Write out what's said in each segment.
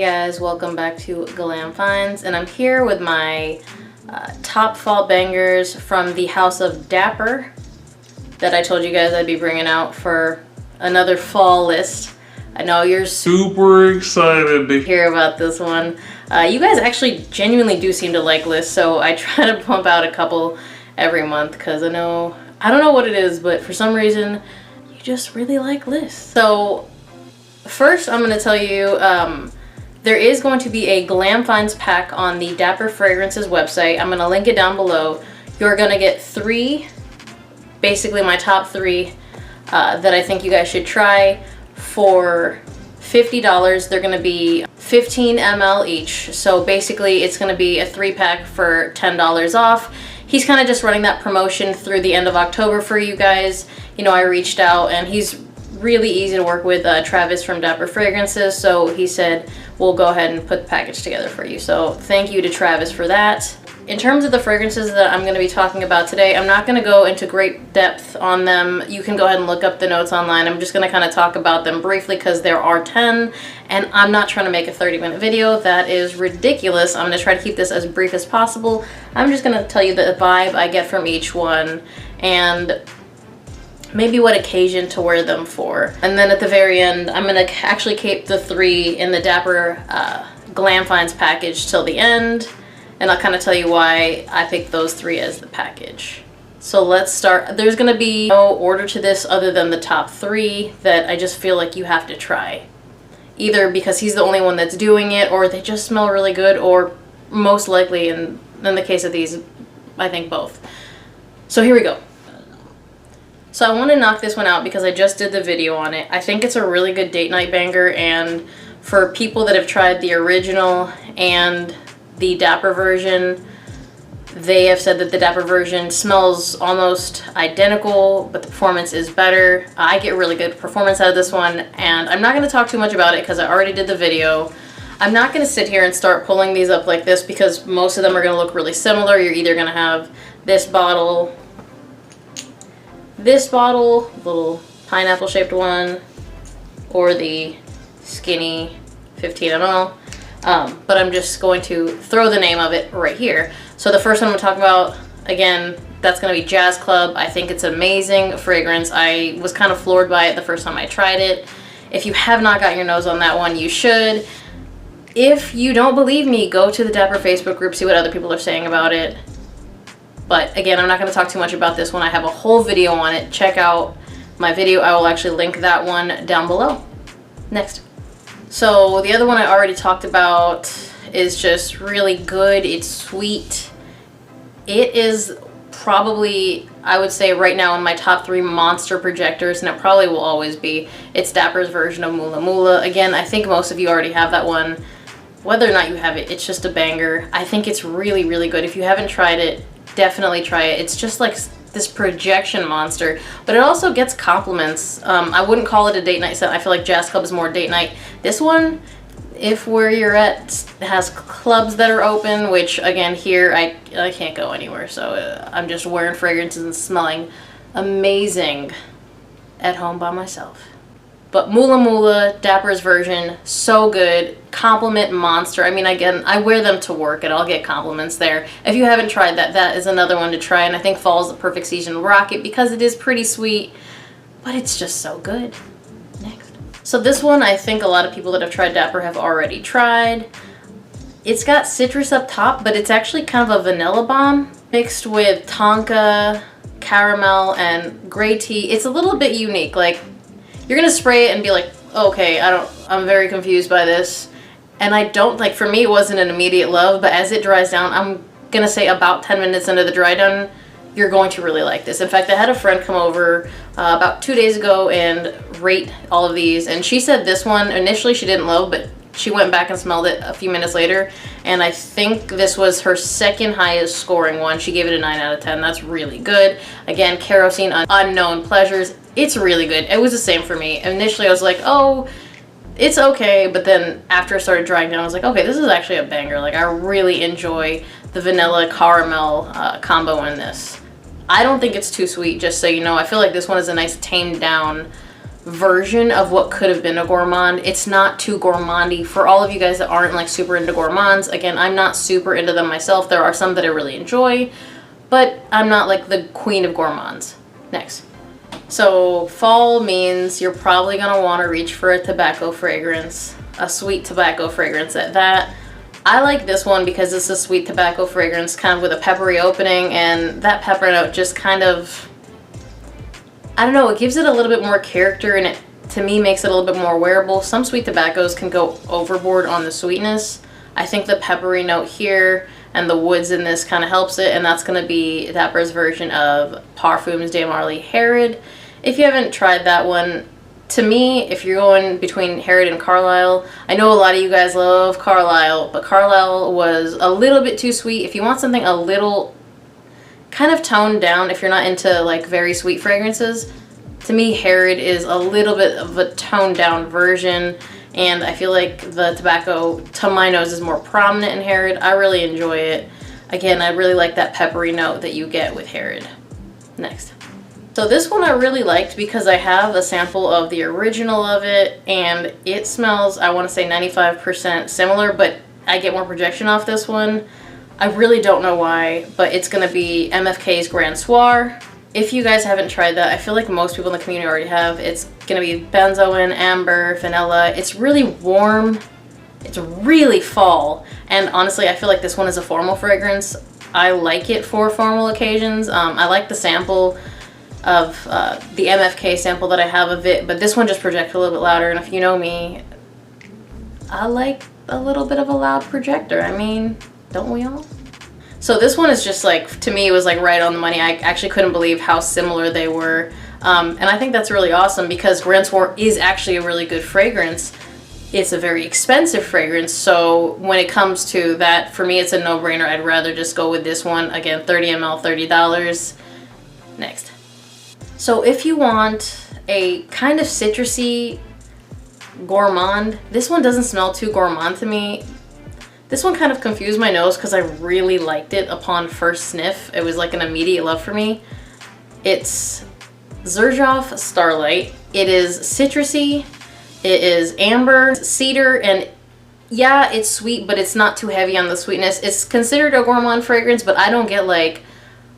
guys, welcome back to Glam Finds, and I'm here with my top fall bangers from the house of Dapper that I told you guys I'd be bringing out for another fall list. I know you're super excited to hear about this one. You guys actually genuinely do seem to like lists, so I try to pump out a couple every month because I don't know what it is, but for some reason you just really like lists. So first I'm going to tell you there is going to be a Glam Finds pack on the Dapper Fragrances website. I'm going to link it down below. You're going to get three, basically my top three that I think you guys should try for $50. They're going to be 15 ml each. So basically it's going to be a 3-pack for $10 off. He's kind of just running that promotion through the end of October for you guys. You know, I reached out and he's really easy to work with, Travis from Dapper Fragrances, so he said we'll go ahead and put the package together for you. So thank you to Travis for that. In terms of the fragrances that I'm going to be talking about today, I'm not going to go into great depth on them. You can go ahead and look up the notes online. I'm just going to kind of talk about them briefly because there are 10 and I'm not trying to make a 30-minute video. That is ridiculous. I'm going to try to keep this as brief as possible. I'm just going to tell you the vibe I get from each one and maybe what occasion to wear them for. And then at the very end, I'm going to actually keep the three in the Dapper Glam Finds package till the end. And I'll kind of tell you why I picked those three as the package. So let's start. There's going to be no order to this other than the top three that I just feel like you have to try. Either because he's the only one that's doing it, or they just smell really good, or most likely, in the case of these, I think both. So here we go. So I want to knock this one out because I just did the video on it. I think it's a really good date night banger, and for people that have tried the original and the Dapper version, they have said that the Dapper version smells almost identical, but the performance is better. I get really good performance out of this one, and I'm not going to talk too much about it because I already did the video. I'm not going to sit here and start pulling these up like this because most of them are going to look really similar. You're either going to have this bottle, little pineapple shaped one, or the skinny 15 ml. But I'm just going to throw the name of it right here. So the first one I'm going to talk about, again, that's going to be Jazz Club. I think it's amazing fragrance. I was kind of floored by it the first time I tried it. If you have not got your nose on that one, you should. If you don't believe me, go to the Dapper Facebook group, see what other people are saying about it. But again, I'm not going to talk too much about this one. I have a whole video on it. Check out my video. I will actually link that one down below. Next. So the other one I already talked about is just really good. It's sweet. It is probably, I would say right now, in my top 3 monster projectors, and it probably will always be. It's Dapper's version of Mula Mula. Again, I think most of you already have that one. Whether or not you have it, it's just a banger. I think it's really, really good. If you haven't tried it, definitely try it. It's just like this projection monster, but it also gets compliments. I wouldn't call it a date night scent. I feel like Jazz Club is more date night. This one, if where you're at has clubs that are open, which again here I can't go anywhere, so I'm just wearing fragrances and smelling amazing at home by myself. But Mula Mula, Dapper's version, so good. Compliment monster. I mean, again, I wear them to work and I'll get compliments there. If you haven't tried that, that is another one to try, and I think fall is the perfect season to rock it because it is pretty sweet, but it's just so good. Next. So this one, I think a lot of people that have tried Dapper have already tried. It's got citrus up top, but it's actually kind of a vanilla bomb mixed with tonka, caramel, and gray tea. It's a little bit unique. Like, you're gonna spray it and be like, okay, I'm very confused by this. And I don't, like, for me it wasn't an immediate love, but as it dries down, I'm gonna say about 10 minutes into the dry down, you're going to really like this. In fact, I had a friend come over about 2 days ago and rate all of these, and she said this one initially she didn't love, but she went back and smelled it a few minutes later, and I think this was her second highest scoring one. She gave it a 9 out of 10. That's really good. Again, Kerosene Unknown Pleasures. It's really good. It was the same for me. Initially, I was like, oh, it's okay, but then after it started drying down, I was like, okay, this is actually a banger. Like, I really enjoy the vanilla caramel combo in this. I don't think it's too sweet, just so you know. I feel like this one is a nice tamed down version of what could have been a gourmand. It's not too gourmandy. For all of you guys that aren't like super into gourmands, again, I'm not super into them myself. There are some that I really enjoy, but I'm not like the queen of gourmands. Next. So fall means you're probably gonna want to reach for a tobacco fragrance, a sweet tobacco fragrance at that. I like this one because it's a sweet tobacco fragrance kind of with a peppery opening, and that pepper note just kind of, I don't know, it gives it a little bit more character, and it, to me, makes it a little bit more wearable. Some sweet tobaccos can go overboard on the sweetness. I think the peppery note here and the woods in this kind of helps it, and that's going to be Dapper's version of Parfums de Marly Herod. If you haven't tried that one, to me, if you're going between Herod and Carlisle, I know a lot of you guys love Carlisle, but Carlisle was a little bit too sweet. If you want something a little kind of toned down, if you're not into like very sweet fragrances, to me Herod is a little bit of a toned down version, and I feel like the tobacco to my nose is more prominent in Herod. I really enjoy it. Again, I really like that peppery note that you get with Herod. Next. So this one I really liked because I have a sample of the original of it, and it smells, I want to say 95% similar, but I get more projection off this one. I really don't know why, but it's going to be MFK's Grand Soir. If you guys haven't tried that, I feel like most people in the community already have. It's going to be benzoin, amber, vanilla. It's really warm. It's really fall. And honestly, I feel like this one is a formal fragrance. I like it for formal occasions. I like the sample of the MFK sample that I have of it, but this one just projects a little bit louder, and if you know me, I like a little bit of a loud projector. I mean, don't we all? So this one is just like, to me, it was like right on the money. I actually couldn't believe how similar they were, and I think that's really awesome because Grand Soir is actually a really good fragrance. It's a very expensive fragrance, so when it comes to that, for me, it's a no-brainer. I'd rather just go with this one. Again, 30 ml, $30. Next. So if you want a kind of citrusy gourmand, this one doesn't smell too gourmand to me. This one kind of confused my nose because I really liked it upon first sniff. It was like an immediate love for me. It's Xerjoff Starlight. It is citrusy, it is amber, cedar, and yeah, it's sweet, but it's not too heavy on the sweetness. It's considered a gourmand fragrance, but I don't get like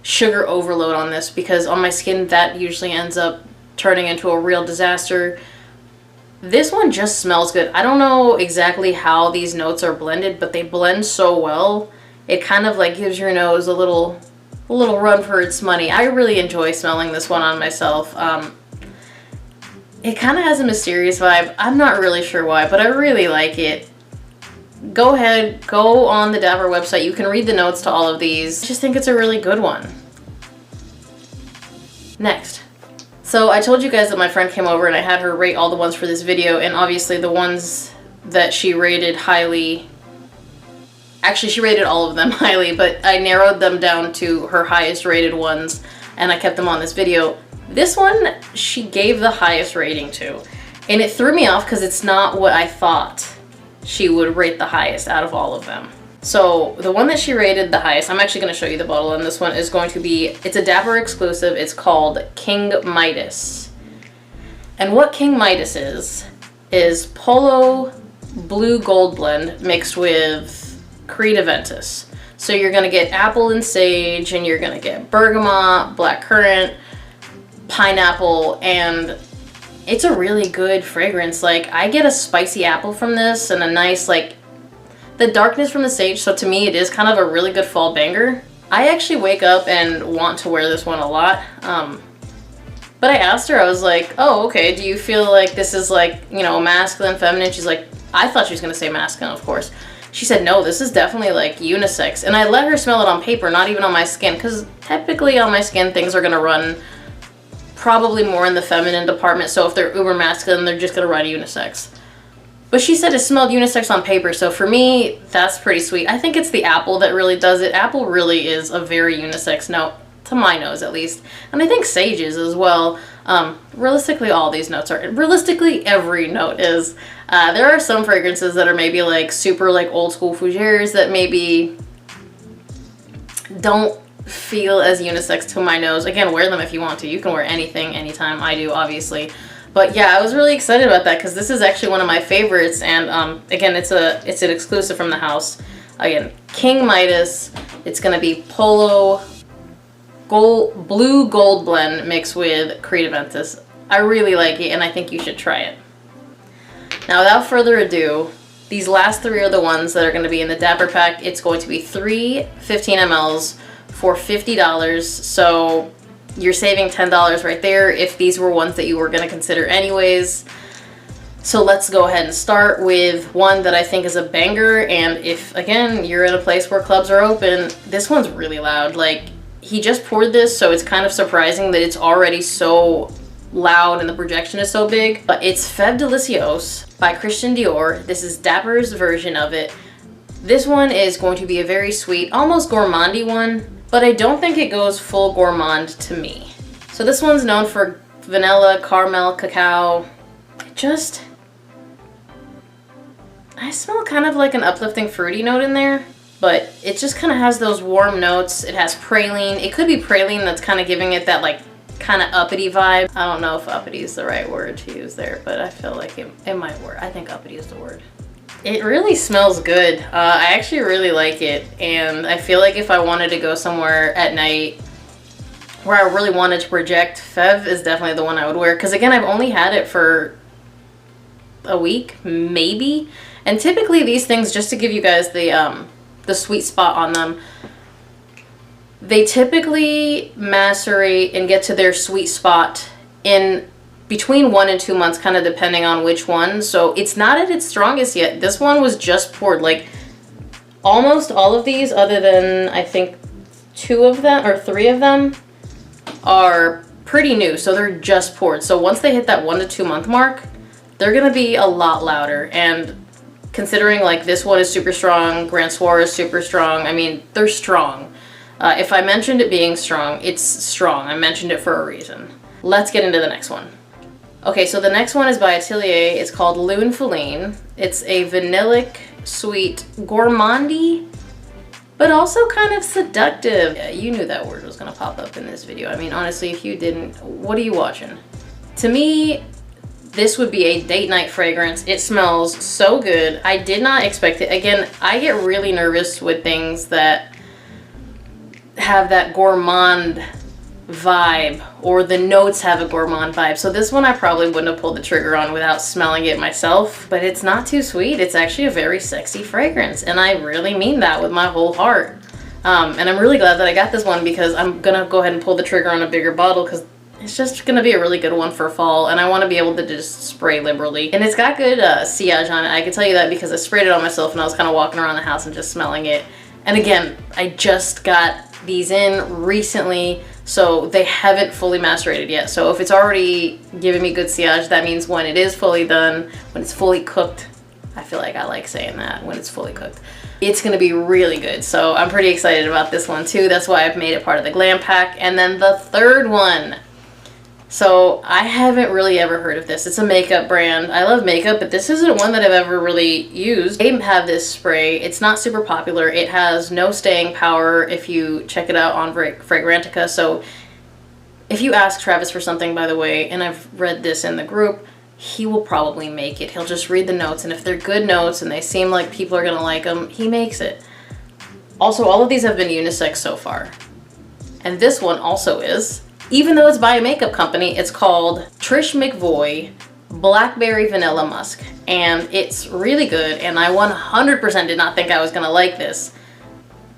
sugar overload on this because on my skin that usually ends up turning into a real disaster. This one just smells good. I don't know exactly how these notes are blended, but they blend so well. It kind of like gives your nose a little run for its money. I really enjoy smelling this one on myself. It kind of has a mysterious vibe. I'm not really sure why, but I really like it. Go ahead, go on the Dapper website. You can read the notes to all of these. I just think it's a really good one. Next. So I told you guys that my friend came over and I had her rate all the ones for this video, and obviously the ones that she rated highly, actually she rated all of them highly, but I narrowed them down to her highest rated ones and I kept them on this video. This one she gave the highest rating to, and it threw me off because it's not what I thought she would rate the highest out of all of them. So the one that she rated the highest, I'm actually going to show you the bottle on this one, is going to be, it's a Dapper exclusive. It's called King Midas. And what King Midas is Polo Blue Gold Blend mixed with Creed Aventus. So you're going to get apple and sage, and you're going to get bergamot, blackcurrant, pineapple, and it's a really good fragrance. Like, I get a spicy apple from this and a nice, like, the darkness from the sage, so to me it is kind of a really good fall banger. I actually wake up and want to wear this one a lot. But I asked her, I was like, oh, okay, do you feel like this is like, you know, masculine, feminine? She's like, I thought she was gonna say masculine, of course. She said, no, this is definitely like unisex. And I let her smell it on paper, not even on my skin, because typically on my skin things are gonna run probably more in the feminine department, so if they're uber masculine, they're just gonna run unisex. But she said it smelled unisex on paper, so for me, that's pretty sweet. I think it's the apple that really does it. Apple really is a very unisex note, to my nose at least. And I think sage is as well. Realistically, all these notes are. Realistically, every note is. There are some fragrances that are maybe like super like old school fougères that maybe don't feel as unisex to my nose. Again, wear them if you want to. You can wear anything, anytime. I do, obviously. But yeah, I was really excited about that because this is actually one of my favorites, and again, it's an exclusive from the house. Again, King Midas. It's gonna be Polo blue gold blend mixed with Creed Aventus. I really like it, and I think you should try it. Now, without further ado, these last three are the ones that are going to be in the Dapper Pack. It's going to be 3 15 mLs for $50, so you're saving $10 right there if these were ones that you were going to consider anyways. So let's go ahead and start with one that I think is a banger, and if, again, you're in a place where clubs are open, this one's really loud. Like, he just poured this, so it's kind of surprising that it's already so loud and the projection is so big. But it's Fev Delicieus by Christian Dior. This is Dapper's version of it. This one is going to be a very sweet, almost gourmandy one, but I don't think it goes full gourmand to me. So this one's known for vanilla, caramel, cacao. I smell kind of like an uplifting fruity note in there, but it just kind of has those warm notes. It has praline. It could be praline that's kind of giving it that like kind of uppity vibe. I don't know if uppity is the right word to use there, but I feel like it might work. I think uppity is the word. It really smells good. I actually really like it, and I feel like if I wanted to go somewhere at night where I really wanted to project, Fev is definitely the one I would wear, because again, I've only had it for a week, maybe, and typically these things, just to give you guys the sweet spot on them, they typically macerate and get to their sweet spot in between 1 and 2 months, kind of depending on which one. So it's not at its strongest yet. This one was just poured. Like, almost all of these, other than I think 2 of them or 3 of them, are pretty new. So they're just poured. So once they hit that 1 to 2 month mark, they're gonna be a lot louder. And considering like this one is super strong, Grand Soir is super strong, I mean, they're strong. If I mentioned it being strong, it's strong. I mentioned it for a reason. Let's get into the next one. Okay, so the next one is by Atelier. It's called Lune Feline. It's a vanillic, sweet, gourmandy, but also kind of seductive. Yeah, you knew that word was gonna pop up in this video. I mean, honestly, if you didn't, what are you watching? To me, this would be a date night fragrance. It smells so good. I did not expect it. Again, I get really nervous with things that have that gourmand vibe, or the notes have a gourmand vibe. So this one I probably wouldn't have pulled the trigger on without smelling it myself, but it's not too sweet. It's actually a very sexy fragrance, and I really mean that with my whole heart. And I'm really glad that I got this one, because I'm gonna go ahead and pull the trigger on a bigger bottle, because it's just gonna be a really good one for fall, and I want to be able to just spray liberally. And it's got good sillage on it. I can tell you that because I sprayed it on myself and I was kind of walking around the house and just smelling it. And again, I just got these in recently, so they haven't fully macerated yet. So if it's already giving me good sillage, that means when it is fully done, when it's fully cooked, I feel like I like saying that, when it's fully cooked, it's gonna be really good. So I'm pretty excited about this one too. That's why I've made it part of the Glam Pack. And then the third one. So I haven't really ever heard of this. It's a makeup brand. I love makeup, but this isn't one that I've ever really used. They have this spray. It's not super popular. It has no staying power if you check it out on Fragrantica. So if you ask Travis for something, by the way, and I've read this in the group, he will probably make it. He'll just read the notes, and if they're good notes and they seem like people are gonna like them, he makes it. Also, all of these have been unisex so far. And this one also is. Even though it's by a makeup company, it's called Trish McVoy Blackberry Vanilla Musk. And it's really good, and I 100% did not think I was gonna like this.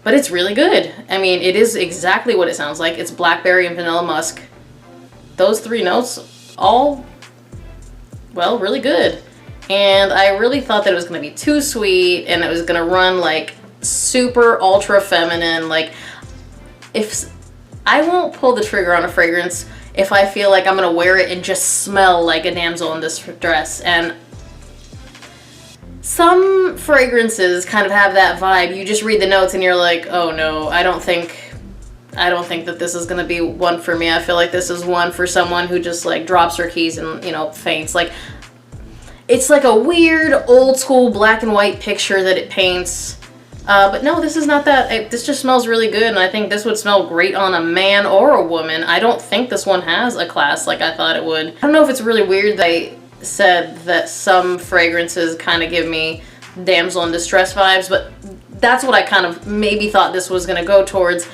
But it's really good. I mean, it is exactly what it sounds like. It's blackberry and vanilla musk. Those 3 notes, all, well, really good. And I really thought that it was gonna be too sweet, and it was gonna run like super ultra feminine. Like, if I won't pull the trigger on a fragrance if I feel like I'm gonna wear it and just smell like a damsel in distress. And some fragrances kind of have that vibe. You just read the notes and you're like, oh no, I don't think that this is gonna be one for me. I feel like this is one for someone who just like drops her keys and, you know, faints. Like, it's like a weird old school black and white picture that it paints But no, this is not that. This just smells really good, and I think this would smell great on a man or a woman. I don't think this one has a class like I thought it would. I don't know if it's really weird they said that some fragrances kind of give me damsel in distress vibes, but that's what I kind of maybe thought this was gonna go towards.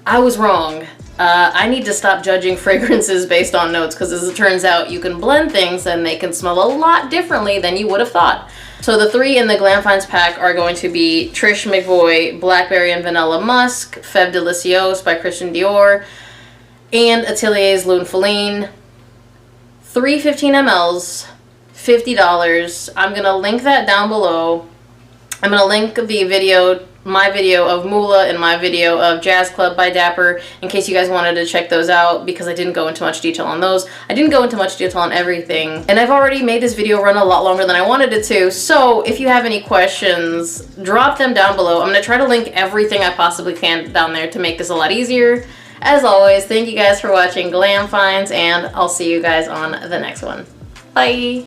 I was wrong. I need to stop judging fragrances based on notes, because as it turns out, you can blend things and they can smell a lot differently than you would have thought. So the 3 in the Glam Finds pack are going to be Trish McVoy Blackberry and Vanilla Musk, Fev Delicieus by Christian Dior, and Atelier's Lune Feline. 3 15 mLs, $50. I'm gonna link that down below. I'm gonna link the video, my video of Moolah and my video of Jazz Club by Dapper, in case you guys wanted to check those out, because I didn't go into much detail on those. I didn't go into much detail on everything, and I've already made this video run a lot longer than I wanted it to, so if you have any questions, drop them down below. I'm gonna try to link everything I possibly can down there to make this a lot easier. As always, thank you guys for watching Glam Finds, and I'll see you guys on the next one. Bye!